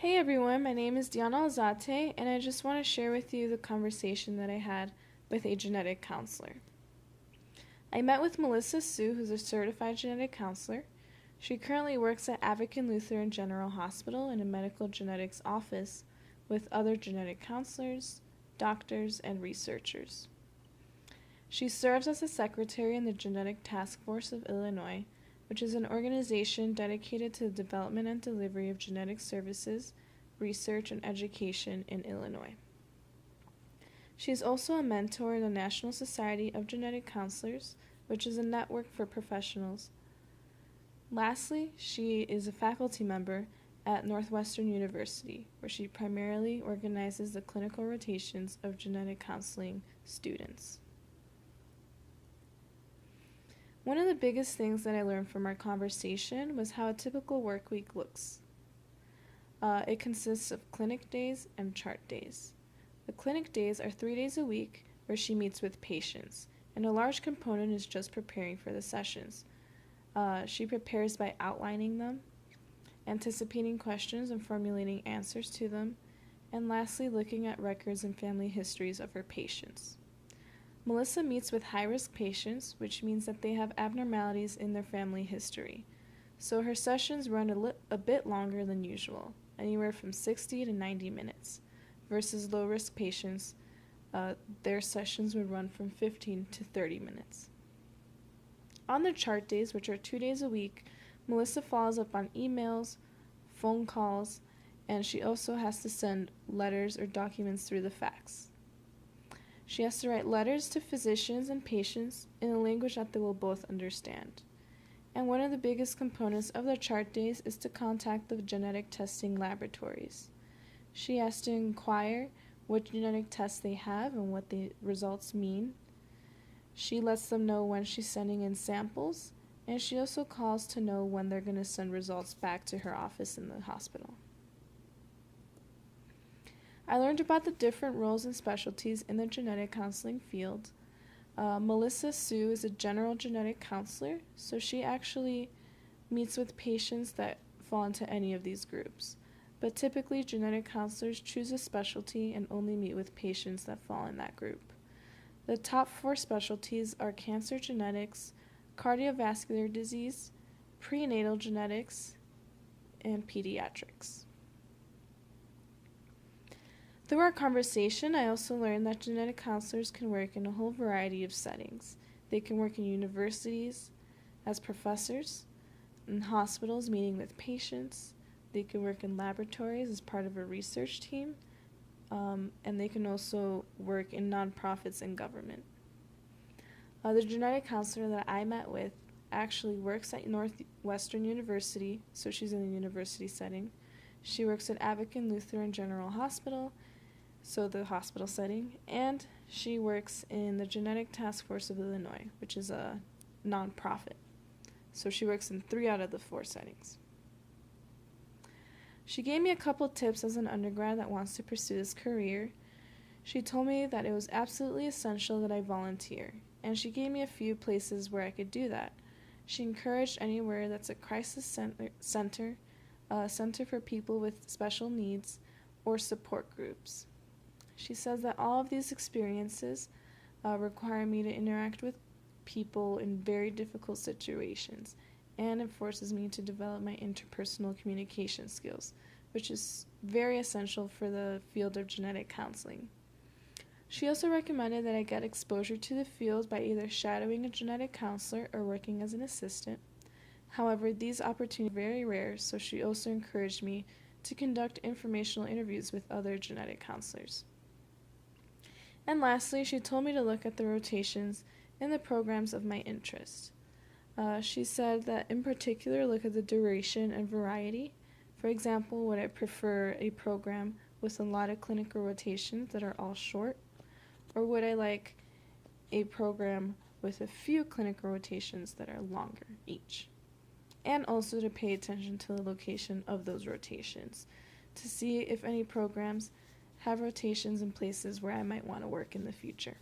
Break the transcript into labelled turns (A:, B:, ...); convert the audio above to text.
A: Hey everyone, my name is Diana Alzate, and I just want to share with you the conversation that I had with a genetic counselor. I met with Melissa Sue, who's a certified genetic counselor. She currently works at Advocate Lutheran General Hospital in a medical genetics office with other genetic counselors, doctors, and researchers. She serves as a secretary in the Genetic Task Force of Illinois, which is an organization dedicated to the development and delivery of genetic services, research, and education in Illinois. She is also a mentor in the National Society of Genetic Counselors, which is a network for professionals. Lastly, she is a faculty member at Northwestern University, where she primarily organizes the clinical rotations of genetic counseling students. One of the biggest things that I learned from our conversation was how a typical work week looks. It consists of clinic days and chart days. The clinic days are 3 days a week where she meets with patients, and a large component is just preparing for the sessions. She prepares by outlining them, anticipating questions and formulating answers to them, and lastly, looking at records and family histories of her patients. Melissa meets with high-risk patients, which means that they have abnormalities in their family history. So her sessions run a bit longer than usual, anywhere from 60 to 90 minutes, versus low-risk patients, their sessions would run from 15 to 30 minutes. On the chart days, which are 2 days a week, Melissa follows up on emails, phone calls, and she also has to send letters or documents through the fax. She has to write letters to physicians and patients in a language that they will both understand. And one of the biggest components of the chart days is to contact the genetic testing laboratories. She has to inquire what genetic tests they have and what the results mean. She lets them know when she's sending in samples, and she also calls to know when they're going to send results back to her office in the hospital. I learned about the different roles and specialties in the genetic counseling field. Melissa Sue is a general genetic counselor, so she actually meets with patients that fall into any of these groups. But typically, genetic counselors choose a specialty and only meet with patients that fall in that group. The top 4 specialties are cancer genetics, cardiovascular disease, prenatal genetics, and pediatrics. Through our conversation, I also learned that genetic counselors can work in a whole variety of settings. They can work in universities as professors, in hospitals meeting with patients, they can work in laboratories as part of a research team, and they can also work in nonprofits and government. The genetic counselor that I met with actually works at Northwestern University, so she's in the university setting. She works at Advocate Lutheran General Hospital, so the hospital setting, and she works in the Genetic Task Force of Illinois, which is a nonprofit. So she works in 3 out of the 4 settings. She gave me a couple tips as an undergrad that wants to pursue this career. She told me that it was absolutely essential that I volunteer, and she gave me a few places where I could do that. She encouraged anywhere that's a crisis center, a center for people with special needs, or support groups. She says that all of these experiences require me to interact with people in very difficult situations, and it forces me to develop my interpersonal communication skills, which is very essential for the field of genetic counseling. She also recommended that I get exposure to the field by either shadowing a genetic counselor or working as an assistant. However, these opportunities are very rare, so she also encouraged me to conduct informational interviews with other genetic counselors. And lastly, she told me to look at the rotations in the programs of my interest. She said that in particular, look at the duration and variety. For example, would I prefer a program with a lot of clinical rotations that are all short, or would I like a program with a few clinical rotations that are longer each? And also to pay attention to the location of those rotations to see if any programs have rotations in places where I might want to work in the future.